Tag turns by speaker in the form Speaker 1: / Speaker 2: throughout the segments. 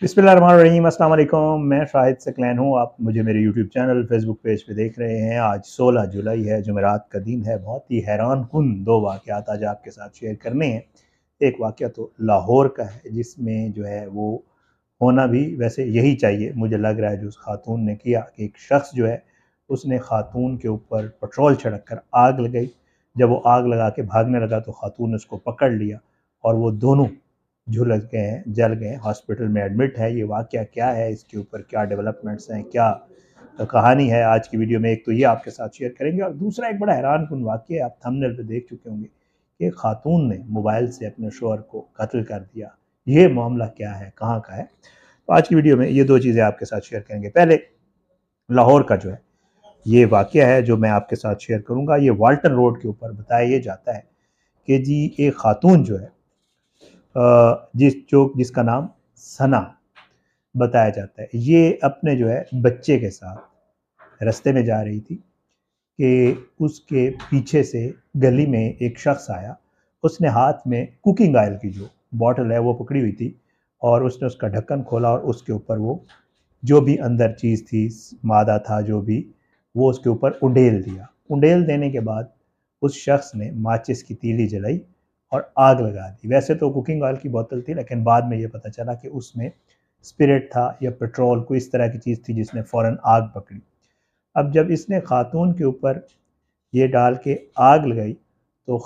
Speaker 1: बिस्मिल्लाहिर्रहमानिर्रहीम, अस्सलाम वालेकुम। मैं शाहिद सकलैन हूँ। आप मुझे मेरे यूट्यूब चैनल फेसबुक पेज पे देख रहे हैं। आज 16 जुलाई है, जुमेरात का दिन है। बहुत ही हैरान कुन दो वाक़यात आज आपके साथ शेयर करने हैं। एक वाक़या तो लाहौर का है, जिसमें जो है वो होना भी वैसे यही चाहिए, मुझे लग रहा है, जो उस खातून ने किया कि एक शख्स जो है उसने खातून के ऊपर पेट्रोल छिड़क कर आग लगाई। जब वो आग लगा के भागने लगा तो खातून ने उसको पकड़ लिया और वो दोनों झुलस गए हैं, जल गए हैं, हॉस्पिटल में एडमिट है। ये वाक़या क्या है, इसके ऊपर क्या डेवलपमेंट्स हैं, क्या कहानी है, आज की वीडियो में एक तो ये आपके साथ शेयर करेंगे, और दूसरा एक बड़ा हैरानकुन वाक़या आप थंबनेल पे देख चुके होंगे कि एक खातून ने मोबाइल से अपने शौहर को कत्ल कर दिया। ये मामला क्या है, कहाँ का है? तो आज की वीडियो में ये दो चीज़ें आपके साथ शेयर करेंगे। पहले लाहौर का जो है ये वाक़या है जो मैं आपके साथ शेयर करूँगा। ये वाल्टन रोड के ऊपर बताया ये जाता है कि जी एक खातून जो है जिसका नाम सना बताया जाता है, ये अपने जो है बच्चे के साथ रास्ते में जा रही थी कि उसके पीछे से गली में एक शख्स आया। उसने हाथ में कुकिंग ऑयल की जो बॉटल है वो पकड़ी हुई थी, और उसने उसका ढक्कन खोला और उसके ऊपर वो जो भी अंदर चीज़ थी, मादा था जो भी, वो उसके ऊपर उंडेल दिया। उंडेल देने के बाद उस शख्स ने माचिस की तीली जलाई और आग लगा दी। वैसे तो कुकिंग ऑयल की बोतल थी, लेकिन बाद में ये पता चला कि उसमें स्पिरिट था या पेट्रोल, कोई इस तरह की चीज़ थी जिसने फ़ौरन आग पकड़ी। अब जब इसने खातून के ऊपर ये डाल के आग लगाई तो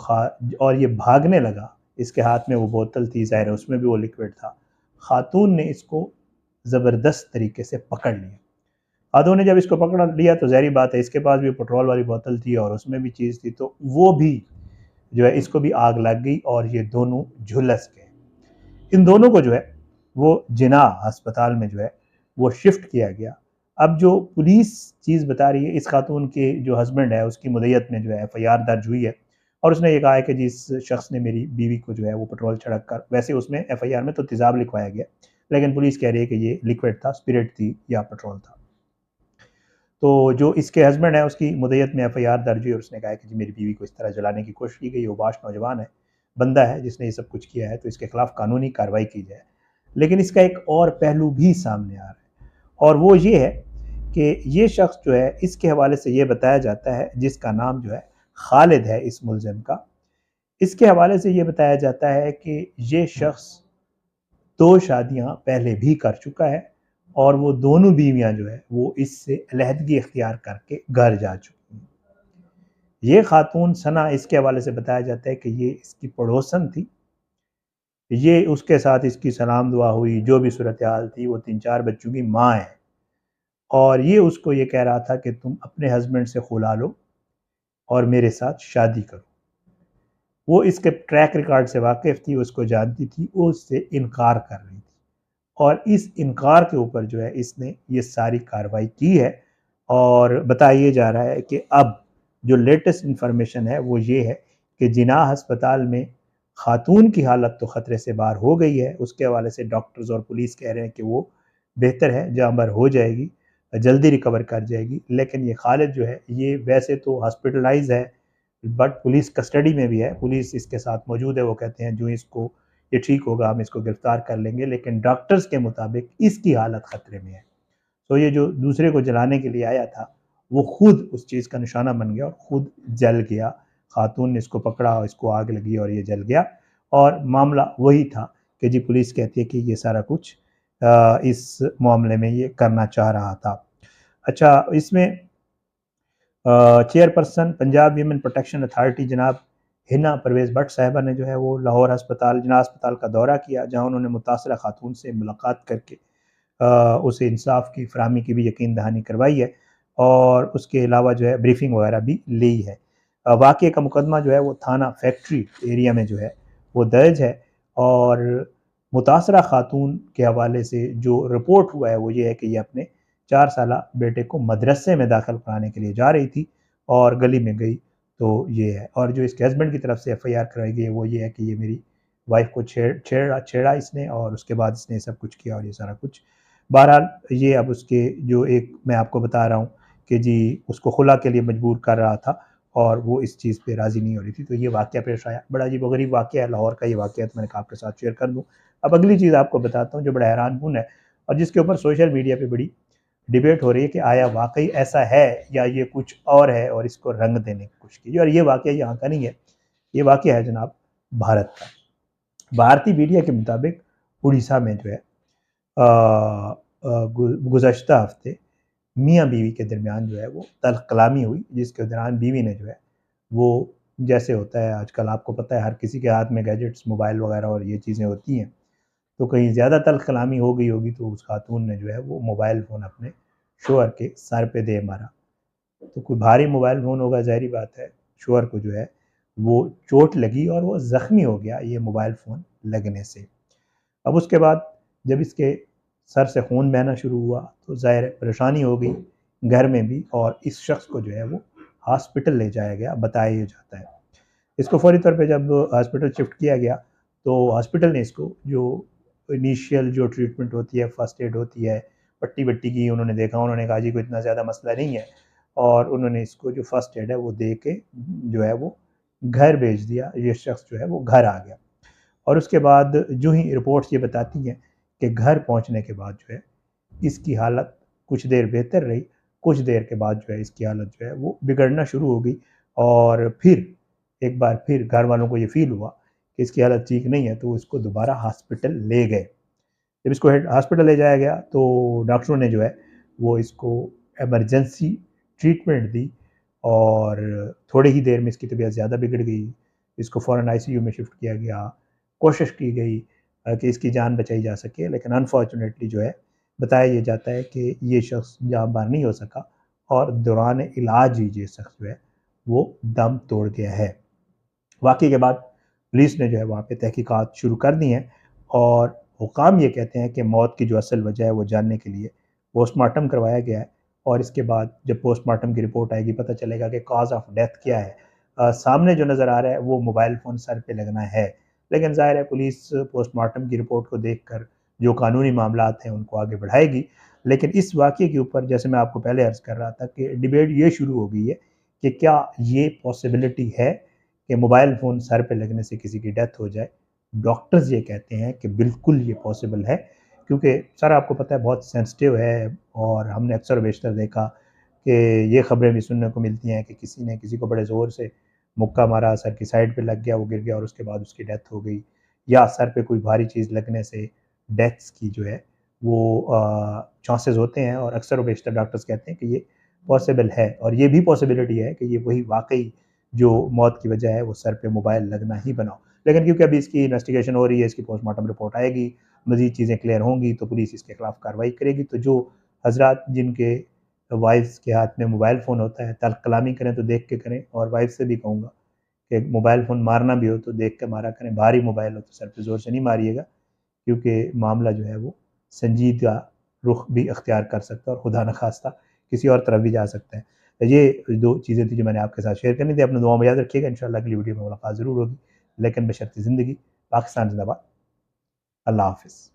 Speaker 1: और ये भागने लगा, इसके हाथ में वो बोतल थी, ज़ाहिर है उसमें भी वो लिक्विड था। खातून ने इसको ज़बरदस्त तरीके से पकड़ लिया। खातून ने जब इसको पकड़ लिया तो ज़ाहिर बात है इसके पास भी पेट्रोल वाली बोतल थी और उसमें भी चीज़ थी, तो वो भी जो है इसको भी आग लग गई और ये दोनों झुलस गए। इन दोनों को जो है वो जिनाह अस्पताल में जो है वो शिफ्ट किया गया। अब जो पुलिस चीज़ बता रही है, इस खातून के जो हस्बैंड है उसकी मुद्दत में जो है एफआईआर दर्ज हुई है, और उसने ये कहा है कि जिस शख्स ने मेरी बीवी को जो है वो पेट्रोल छिड़क कर, वैसे उसमें एफआईआर में तो तेज़ाब लिखवाया गया, लेकिन पुलिस कह रही है कि ये लिक्विड था, स्पिरिट थी या पेट्रोल था। तो जो इसके हस्बैंड है उसकी मुद्दत में एफआईआर दर्ज हुई और उसने कहा है कि जी मेरी बीवी को इस तरह जलाने की कोशिश की गई, वो बाश नौजवान है, बंदा है जिसने ये सब कुछ किया है, तो इसके खिलाफ कानूनी कार्रवाई की जाए। लेकिन इसका एक और पहलू भी सामने आ रहा है, और वो ये है कि ये शख्स जो है इसके हवाले से ये बताया जाता है, जिसका नाम जो है खालिद है इस मुलजिम का, इसके हवाले से ये बताया जाता है कि ये शख्स 2 शादियाँ पहले भी कर चुका है और वो दोनों बीवियाँ जो है वो इससे अलहदगी इख्तियार करके घर जा चुकी हैं। ये खातून सना, इसके हवाले से बताया जाता है कि ये इसकी पड़ोसन थी। ये उसके साथ इसकी सलाम दुआ हुई, जो भी सूरत-ए-हाल थी, वो 3-4 बच्चों की माँ है, और ये उसको ये कह रहा था कि तुम अपने हस्बैंड से खुला लो और मेरे साथ शादी करो। वो इसके ट्रैक रिकॉर्ड से वाकिफ़ थी, उसको जानती थी, वो उससे इनकार कर रही थी, और इस इनकार के ऊपर जो है इसने ये सारी कार्रवाई की है। और बताया जा रहा है कि अब जो लेटेस्ट इन्फॉर्मेशन है वो ये है कि जिनाह अस्पताल में खातून की हालत तो ख़तरे से बाहर हो गई है, उसके हवाले से डॉक्टर्स और पुलिस कह रहे हैं कि वो बेहतर है, जाँबर हो जाएगी, जल्दी रिकवर कर जाएगी। लेकिन ये खालिद जो है ये वैसे तो हॉस्पिटलाइज़ है, बट पुलिस कस्टडी में भी है, पुलिस इसके साथ मौजूद है। वो कहते हैं जो इसको ये ठीक होगा हम इसको गिरफ्तार कर लेंगे, लेकिन डॉक्टर्स के मुताबिक इसकी हालत ख़तरे में है। तो ये जो दूसरे को जलाने के लिए आया था वो खुद उस चीज़ का निशाना बन गया और खुद जल गया। खातून ने इसको पकड़ा और इसको आग लगी और ये जल गया, और मामला वही था कि जी पुलिस कहती है कि ये सारा कुछ इस मामले में ये करना चाह रहा था। अच्छा, इसमें chairperson Punjab women protection authority जनाब हिना परवेज़ भट्ट साहिबा ने जो है वो लाहौर अस्पताल, जिनाह अस्पताल का दौरा किया, जहाँ उन्होंने मुतासरा खातून से मुलाकात करके उसे इंसाफ की फराहमी की भी यकीन दहानी करवाई है, और उसके अलावा जो है ब्रीफिंग वगैरह भी ली है। वाक़ये का मुकदमा जो है वो थाना फैक्ट्री एरिया में जो है वो दर्ज है, और मुतासरा खातून के हवाले से जो रिपोर्ट हुआ है वो ये है कि ये अपने 4 साला बेटे को मदरसे में दाखिल कराने के लिए जा रही थी और गली में गई, तो ये है। और जो इसके हस्बैंड की तरफ से एफआईआर कराई गई है वो ये है कि ये मेरी वाइफ को छेड़ा इसने, और उसके बाद इसने सब कुछ किया और ये सारा कुछ। बहरहाल ये अब उसके जो एक मैं आपको बता रहा हूँ कि जी उसको खुला के लिए मजबूर कर रहा था और वो इस चीज़ पे राज़ी नहीं हो रही थी, तो ये वाक़या पेश आया। बड़ा अजीब-ओ-गरीब वाक़या है लाहौर का, ये वाक़या तो मैंने कहा आपके साथ शेयर कर दूँ। अब अगली चीज़ आपको बताता हूँ जो बड़ा हैरानकुन है, اور جس کے اوپر سوشل میڈیا پہ بڑی ڈیبیٹ ہو رہی ہے کہ آیا واقعی ایسا ہے یا یہ کچھ اور ہے اور اس کو رنگ دینے کی کوشش کی. اور یہ واقعہ یہاں کا نہیں ہے, یہ واقعہ ہے جناب بھارت کا. بھارتی میڈیا کے مطابق اڑیسہ میں جو ہے گزشتہ ہفتے میاں بیوی کے درمیان جو ہے وہ تلخ کلامی ہوئی, جس کے دوران بیوی نے جو ہے وہ, جیسے ہوتا ہے آج کل آپ کو پتہ ہے ہر کسی کے ہاتھ میں گیجٹس, موبائل وغیرہ اور یہ چیزیں ہوتی ہیں, تو کہیں زیادہ تلخ کلامی ہو گئی ہوگی تو اس خاتون نے جو ہے وہ موبائل فون اپنے شوہر کے سر پہ دے مارا. تو کوئی بھاری موبائل فون ہوگا, ظاہری بات ہے شوہر کو جو ہے وہ چوٹ لگی اور وہ زخمی ہو گیا یہ موبائل فون لگنے سے. اب اس کے بعد جب اس کے سر سے خون بہنا شروع ہوا تو ظاہر پریشانی ہو گئی گھر میں بھی, اور اس شخص کو جو ہے وہ ہاسپٹل لے جایا گیا, بتایا جاتا ہے. اس کو فوری طور پہ جب ہاسپٹل شفٹ کیا گیا تو ہاسپٹل نے اس کو جو انیشیل جو ٹریٹمنٹ ہوتی ہے, فرسٹ ایڈ ہوتی ہے, پٹی بٹی کی انہوں نے دیکھا, انہوں نے کہا جی کوئی اتنا زیادہ مسئلہ نہیں ہے, اور انہوں نے اس کو جو فرسٹ ایڈ ہے وہ دے کے جو ہے وہ گھر بھیج دیا. یہ شخص جو ہے وہ گھر آ گیا, اور اس کے بعد جو ہی رپورٹس یہ بتاتی ہیں کہ گھر پہنچنے کے بعد جو ہے اس کی حالت کچھ دیر بہتر رہی, کچھ دیر کے بعد جو ہے اس کی حالت جو ہے وہ بگڑنا شروع ہو گئی, اور پھر ایک بار پھر گھر والوں کو یہ فیل ہوا کہ اس کی حالت ٹھیک نہیں ہے تو اس کو دوبارہ ہاسپٹل لے گئے. جب اس کو ہاسپٹل لے جایا گیا تو ڈاکٹروں نے جو ہے وہ اس کو ایمرجنسی ٹریٹمنٹ دی, اور تھوڑے ہی دیر میں اس کی طبیعت زیادہ بگڑ گئی. اس کو فوراً آئی سی یو میں شفٹ کیا گیا, کوشش کی گئی کہ اس کی جان بچائی جا سکے, لیکن انفارچونیٹلی جو ہے بتایا یہ جاتا ہے کہ یہ شخص جاں بحق نہیں ہو سکا, اور دوران علاج ہی یہ شخص جو ہے وہ دم توڑ گیا ہے. واقعے کے بعد پولیس نے جو ہے وہاں پہ تحقیقات شروع کر دی ہیں, اور حکام یہ کہتے ہیں کہ موت کی جو اصل وجہ ہے وہ جاننے کے لیے پوسٹ مارٹم کروایا گیا ہے, اور اس کے بعد جب پوسٹ مارٹم کی رپورٹ آئے گی پتہ چلے گا کہ کاز آف ڈیتھ کیا ہے. سامنے جو نظر آ رہا ہے وہ موبائل فون سر پہ لگنا ہے, لیکن ظاہر ہے پولیس پوسٹ مارٹم کی رپورٹ کو دیکھ کر جو قانونی معاملات ہیں ان کو آگے بڑھائے گی. لیکن اس واقعے کے اوپر جیسے میں آپ کو پہلے عرض کر رہا تھا کہ ڈیبیٹ یہ شروع ہو گئی ہے کہ کیا یہ پاسبلٹی ہے کہ موبائل فون سر پہ لگنے سے کسی کی ڈیتھ ہو جائے. ڈاکٹرز یہ کہتے ہیں کہ بالکل یہ پاسبل ہے, کیونکہ سر آپ کو پتہ ہے بہت سینسٹیو ہے, اور ہم نے اکثر و بیشتر دیکھا کہ یہ خبریں بھی سننے کو ملتی ہیں کہ کسی نے کسی کو بڑے زور سے مکہ مارا, سر کی سائڈ پہ لگ گیا, وہ گر گیا اور اس کے بعد اس کی ڈیتھ ہو گئی, یا سر پہ کوئی بھاری چیز لگنے سے ڈیتھس کی جو ہے وہ چانسز ہوتے ہیں, اور اکثر و بیشتر ڈاکٹرز کہتے ہیں کہ یہ پاسبل ہے. اور یہ بھی پاسبلٹی ہے کہ یہ وہی واقعی جو موت کی وجہ ہے وہ سر پہ موبائل لگنا ہی بناؤ. لیکن کیونکہ ابھی اس کی انویسٹیگیشن ہو رہی ہے, اس کی پوسٹ مارٹم رپورٹ آئے گی, مزید چیزیں کلیئر ہوں گی تو پولیس اس کے خلاف کارروائی کرے گی. تو جو حضرات جن کے وائفس کے ہاتھ میں موبائل فون ہوتا ہے تلخ کلامی کریں تو دیکھ کے کریں, اور وائف سے بھی کہوں گا کہ موبائل فون مارنا بھی ہو تو دیکھ کے مارا کریں, بھاری موبائل ہو تو سر پہ زور سے نہیں ماریے گا, کیونکہ معاملہ جو ہے وہ سنجیدہ رخ بھی اختیار کر سکتا ہے اور خدا نخواستہ کسی اور طرف بھی جا سکتا ہے. یہ دو چیزیں تھیں جو میں نے آپ کے ساتھ شیئر کرنی تھی. اپنے دعاؤں میں یاد رکھیے گا, انشاءاللہ اگلی ویڈیو میں ملاقات ضرور ہوگی, لیکن بشرط زندگی. پاکستان زندہ باد. اللہ حافظ.